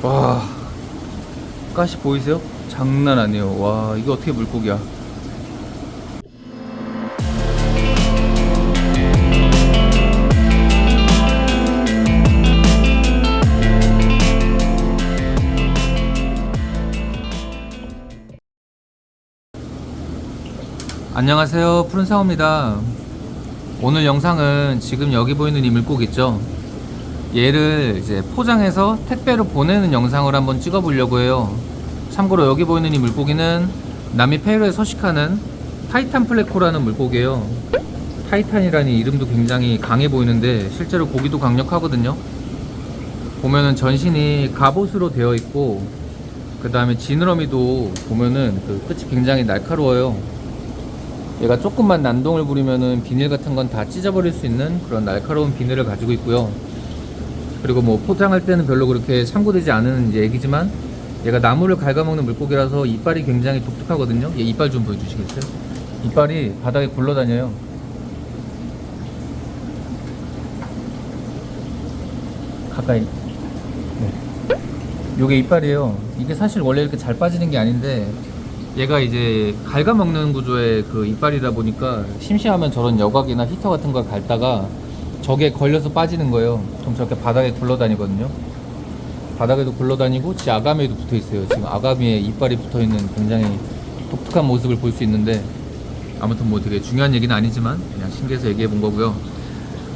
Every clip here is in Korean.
와, 가시 보이세요? 장난 아니에요. 와, 이거 어떻게 물고기야? 안녕하세요, 푸른상어입니다. 오늘 영상은 지금 여기 보이는 이 물고기 있죠? 얘를 이제 포장해서 택배로 보내는 영상을 한번 찍어 보려고 해요. 참고로 여기 보이는 이 물고기는 남미 페루에 서식하는 타이탄 플레코라는 물고기예요. 타이탄이라는 이름도 굉장히 강해 보이는데 실제로 고기도 강력하거든요. 보면은 전신이 갑옷으로 되어 있고, 그 다음에 지느러미도 보면은 그 끝이 굉장히 날카로워요. 얘가 조금만 난동을 부리면은 비닐 같은 건 다 찢어버릴 수 있는 그런 날카로운 비늘을 가지고 있고요. 그리고 뭐 포장할 때는 별로 그렇게 참고되지 않은 이제 얘기지만, 얘가 나무를 갉아먹는 물고기라서 이빨이 굉장히 독특하거든요. 얘 이빨 좀 보여주시겠어요? 이빨이 바닥에 굴러다녀요. 가까이. 네. 요게 이빨이에요. 이게 사실 원래 이렇게 잘 빠지는 게 아닌데, 얘가 이제 갉아먹는 구조의 그 이빨이다 보니까 심심하면 저런 여각이나 히터 같은 걸 갉다가 저게 걸려서 빠지는 거예요. 보통 저렇게 바닥에 굴러다니거든요. 바닥에도 굴러다니고 지 아가미에도 붙어 있어요. 지금 아가미에 이빨이 붙어 있는 굉장히 독특한 모습을 볼 수 있는데, 아무튼 뭐 되게 중요한 얘기는 아니지만 그냥 신기해서 얘기해 본 거고요.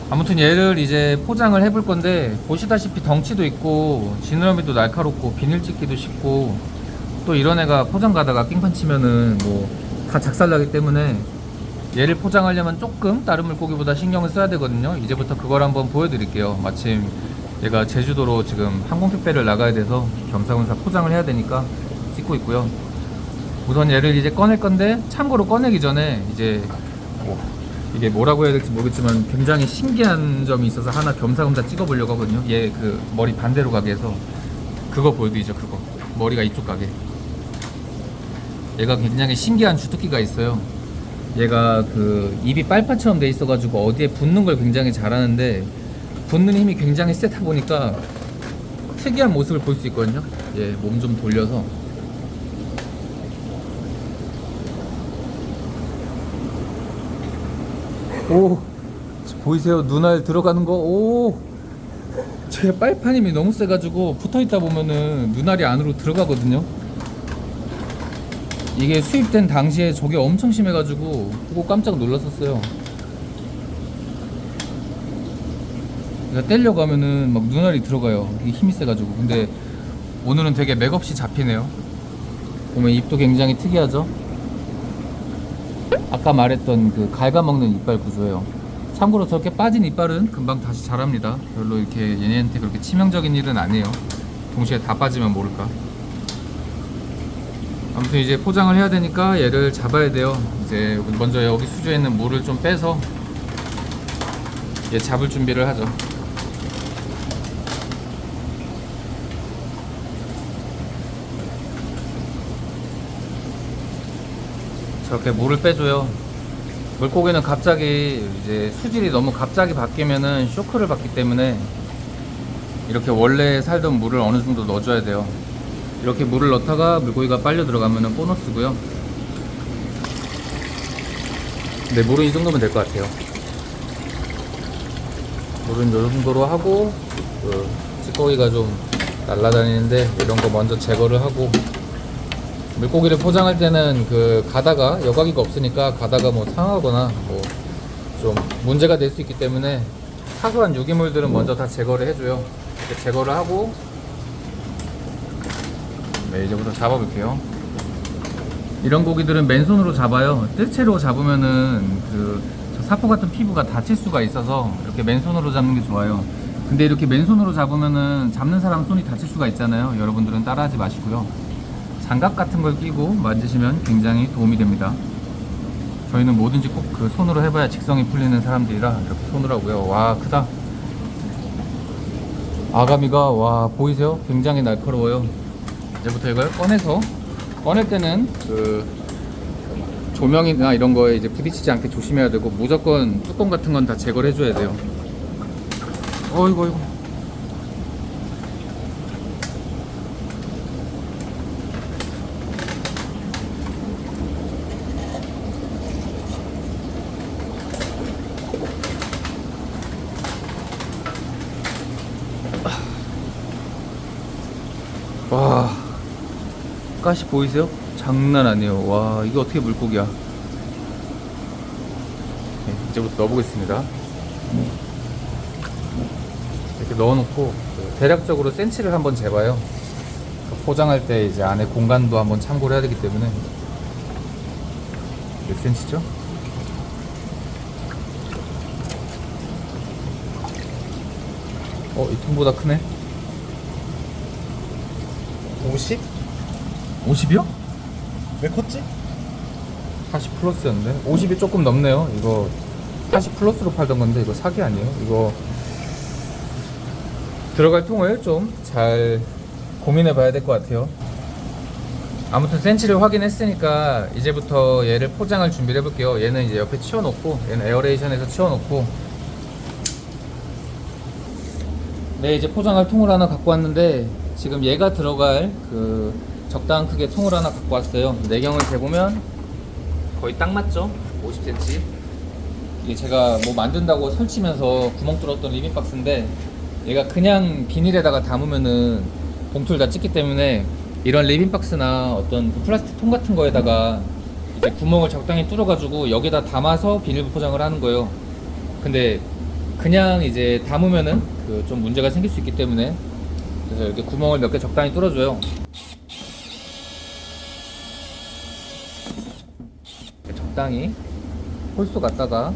아무튼 얘를 이제 포장을 해볼 건데, 보시다시피 덩치도 있고 지느러미도 날카롭고 비닐 찢기도 쉽고, 또 이런 애가 포장 가다가 깽판 치면은 뭐 다 작살나기 때문에 얘를 포장하려면 조금 다른 물고기보다 신경을 써야 되거든요. 이제부터 그걸 한번 보여드릴게요. 마침 얘가 제주도로 지금 항공택배를 나가야 돼서 겸사겸사 포장을 해야 되니까 찍고 있고요. 우선 얘를 이제 꺼낼 건데, 참고로 꺼내기 전에 이제 이게 뭐라고 해야 될지 모르겠지만 굉장히 신기한 점이 있어서 하나 겸사겸사 찍어보려고 하거든요. 얘 그 머리 반대로 가게 해서 그거 보여드리죠. 그거 머리가 이쪽 가게. 얘가 굉장히 신기한 주특기가 있어요. 얘가 그 입이 빨판처럼 돼 있어가지고 어디에 붙는 걸 굉장히 잘하는데, 붙는 힘이 굉장히 세다 보니까 특이한 모습을 볼 수 있거든요. 얘 몸 좀 돌려서. 오, 보이세요? 눈알 들어가는 거? 오, 제 빨판 힘이 너무 세가지고 붙어있다 보면은 눈알이 안으로 들어가거든요. 이게 수입된 당시에 저게 엄청 심해가지고 보고 깜짝 놀랐었어요. 그러니까 떼려고 하면은 막 눈알이 들어가요. 이게 힘이 세가지고. 근데 오늘은 되게 맥없이 잡히네요. 보면 입도 굉장히 특이하죠. 아까 말했던 그 갉아먹는 이빨 구조예요. 참고로 저렇게 빠진 이빨은 금방 다시 자랍니다. 별로 이렇게 얘네한테 그렇게 치명적인 일은 아니에요. 동시에 다 빠지면 모를까. 아무튼 이제 포장을 해야 되니까 얘를 잡아야 돼요. 이제 먼저 여기 수조에 있는 물을 좀 빼서 얘 잡을 준비를 하죠. 저렇게 물을 빼줘요. 물고기는 갑자기 이제 수질이 너무 갑자기 바뀌면은 쇼크를 받기 때문에 이렇게 원래 살던 물을 어느 정도 넣어줘야 돼요. 이렇게 물을 넣다가 물고기가 빨려 들어가면은 보너스고요. 네, 물은 이 정도면 될 것 같아요. 물은 이 정도로 하고, 그 찌꺼기가 좀 날아다니는데 이런 거 먼저 제거를 하고, 물고기를 포장할 때는 그 가다가 여과기가 없으니까 가다가 뭐 상하거나 뭐 좀 문제가 될 수 있기 때문에 사소한 유기물들은 먼저 다 제거를 해줘요. 이렇게 제거를 하고, 네, 이제부터 잡아볼게요. 이런 고기들은 맨손으로 잡아요. 뜰채로 잡으면은 그 사포 같은 피부가 다칠 수가 있어서 이렇게 맨손으로 잡는 게 좋아요. 근데 이렇게 맨손으로 잡으면은 잡는 사람 손이 다칠 수가 있잖아요. 여러분들은 따라하지 마시고요. 장갑 같은 걸 끼고 만지시면 굉장히 도움이 됩니다. 저희는 뭐든지 꼭 그 손으로 해봐야 직성이 풀리는 사람들이라 이렇게 손으로 하고요. 와, 크다. 아가미가, 와, 보이세요? 굉장히 날카로워요. 이제부터 이걸 꺼내서, 꺼낼 때는 그 조명이나 이런 거에 이제 부딪히지 않게 조심해야 되고, 무조건 뚜껑 같은 건 다 제거를 해줘야 돼요. 어이구, 어이구. 와, 가시 보이세요? 장난 아니에요. 와, 이게 어떻게 물고기야. 네, 이제부터 넣어보겠습니다. 이렇게 넣어놓고 대략적으로 센치를 한번 재봐요. 포장할 때 이제 안에 공간도 한번 참고를 해야 되기 때문에. 몇 센치죠? 이 통보다 크네. 50? 50이요? 왜 컸지? 40 플러스였는데 50이 조금 넘네요. 이거 40 플러스로 팔던 건데 이거 사기 아니에요? 이거 들어갈 통을 좀 잘 고민해 봐야 될 것 같아요. 아무튼 센치를 확인했으니까 이제부터 얘를 포장할 준비를 해볼게요. 얘는 이제 옆에 치워놓고, 얘는 에어레이션에서 치워놓고. 네, 이제 포장할 통을 하나 갖고 왔는데 지금 얘가 들어갈 그 적당한 크기의 통을 하나 갖고 왔어요. 내경을 재보면 거의 딱 맞죠? 50cm. 이게 제가 뭐 만든다고 설치면서 구멍 뚫었던 리빙박스인데 얘가 그냥 비닐에다가 담으면은 봉투를 다 찍기 때문에 이런 리빙박스나 어떤 플라스틱 통 같은 거에다가 이제 구멍을 적당히 뚫어가지고 여기다 담아서 비닐 포장을 하는 거예요. 근데 그냥 이제 담으면은 그 좀 문제가 생길 수 있기 때문에 그래서 이렇게 구멍을 몇 개 적당히 뚫어줘요. 적당히 홀수 갖다가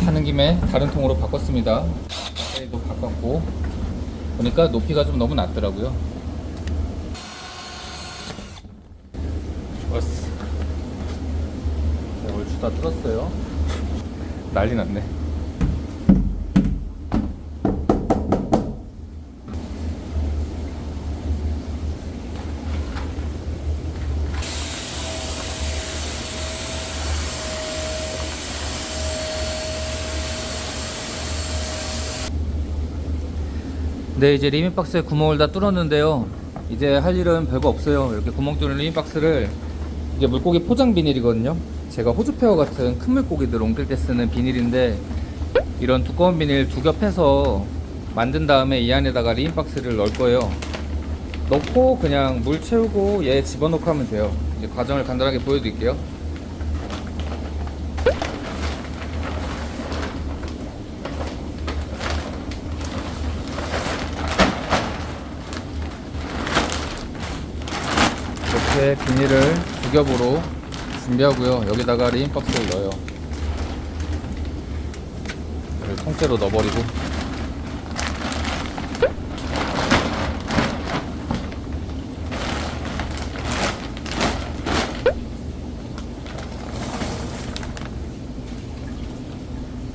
하는 김에 다른 통으로 바꿨습니다. 도 바꿨고 보니까 높이가 좀 너무 낮더라고요. 좋았어. 네, 얼추 다 뚫었어요. 난리 났네. 네, 이제 리빙박스에 구멍을 다 뚫었는데요. 이제 할 일은 별거 없어요. 이렇게 구멍 뚫은 리빙박스를, 이게 물고기 포장 비닐이거든요. 제가 호주페어 같은 큰 물고기들 옮길 때 쓰는 비닐인데 이런 두꺼운 비닐 두 겹 해서 만든 다음에 이 안에다가 리빙박스를 넣을 거예요. 넣고 그냥 물 채우고 얘 집어넣고 하면 돼요. 이제 과정을 간단하게 보여드릴게요. 이렇게 비닐을 두 겹으로 준비하고요. 여기다가 리빙박스를 넣어요. 이걸 통째로 넣어버리고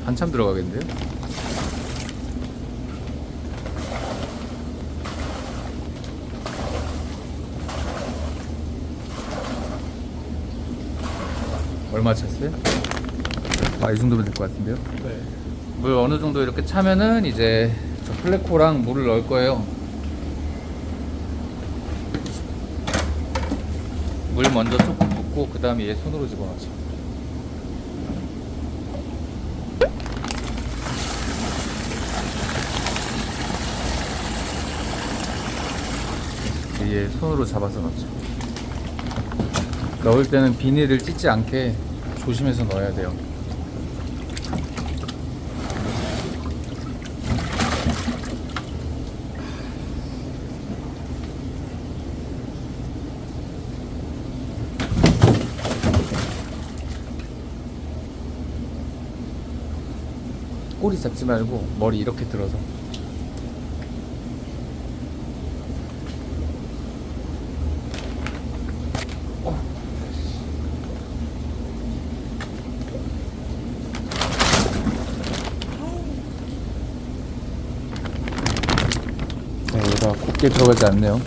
한참 들어가겠는데요? 얼마 찼어요? 이 정도면 될 것 같은데요? 네. 물 어느 정도 이렇게 차면은 이제 저 플레코랑 물을 넣을 거예요. 물 먼저 조금 붓고 그 다음에 얘 손으로 집어넣죠. 얘 손으로 잡아서 넣죠. 넣을 때는 비닐을 찢지 않게 조심해서 넣어야 돼요. 꼬리 잡지 말고 머리 이렇게 들어서. 네, 얘가 곱게 들어가지 않네요.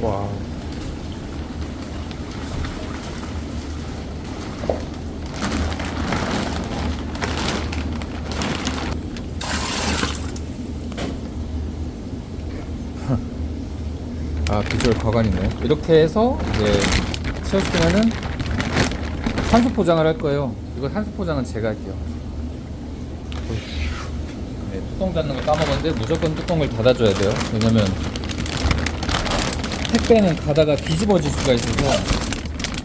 와. 아, 비주얼 과관이네. 이렇게 해서 이제 채웠으면은 산수 포장을 할 거예요. 이거 산수 포장은 제가 할게요. 네, 뚜껑 닫는 거 까먹었는데 무조건 뚜껑을 닫아줘야 돼요. 왜냐면 택배는 가다가 뒤집어질 수가 있어서,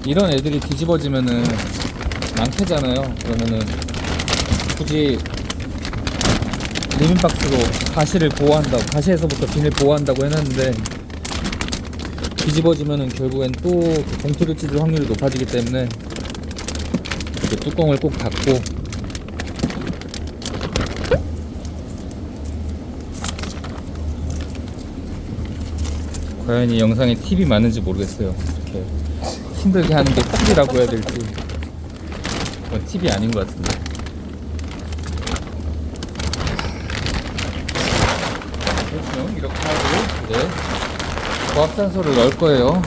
이런 애들이 뒤집어지면은 망태잖아요. 그러면은 굳이 리민박스로 가시를 보호한다고, 가시에서부터 비닐 보호한다고 해놨는데 뒤집어지면은 결국엔 또 봉투를 찢을 확률이 높아지기 때문에 이렇게 뚜껑을 꼭 닫고. 과연 이 영상에 팁이 많은지 모르겠어요. 이렇게 힘들게 하는 게 팁이라고 해야 될지, 그건 팁이 아닌 것 같은데. 대충 이렇게 하고 이제 고압산소를 넣을 거예요.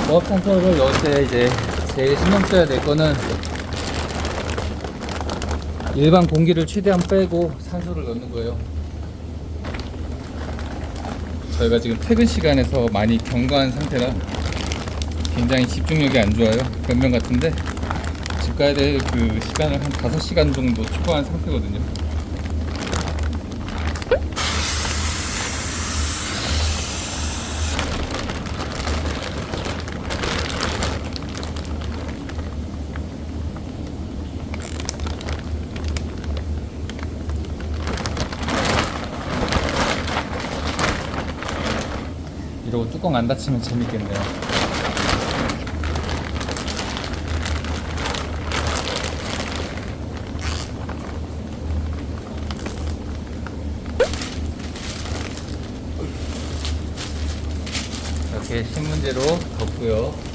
고압산소를 넣을 때 이제 제일 신경 써야 될 거는 일반 공기를 최대한 빼고 산소를 넣는 거예요. 저희가 지금 퇴근 시간에서 많이 경과한 상태라 굉장히 집중력이 안 좋아요. 변명 같은데 집 가야 될 그 시간을 한 5시간 정도 초과한 상태거든요. 이러고 뚜껑 안 닫히면 재밌겠네요. 이렇게 신문지로 덮고요.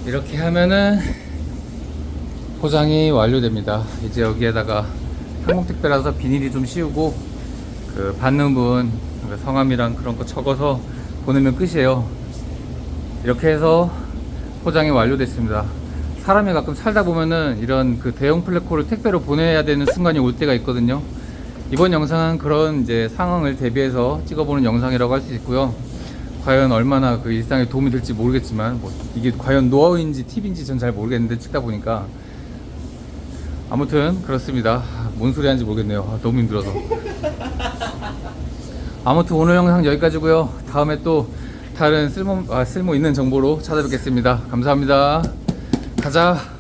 이렇게 하면은 포장이 완료됩니다. 이제 여기에다가 항공택배라서 비닐이 좀 씌우고 그 받는 분 성함이랑 그런 거 적어서 보내면 끝이에요. 이렇게 해서 포장이 완료됐습니다. 사람이 가끔 살다 보면은 이런 그 대형 플랫콜을 택배로 보내야 되는 순간이 올 때가 있거든요. 이번 영상은 그런 이제 상황을 대비해서 찍어보는 영상이라고 할 수 있고요. 과연 얼마나 그 일상에 도움이 될지 모르겠지만, 뭐 이게 과연 노하우인지 팁인지 전 잘 모르겠는데 찍다 보니까 아무튼 그렇습니다. 뭔 소리 하는지 모르겠네요. 너무 힘들어서. 아무튼 오늘 영상 여기까지고요. 다음에 또 다른 쓸모 있는 정보로 찾아뵙겠습니다. 감사합니다. 가자.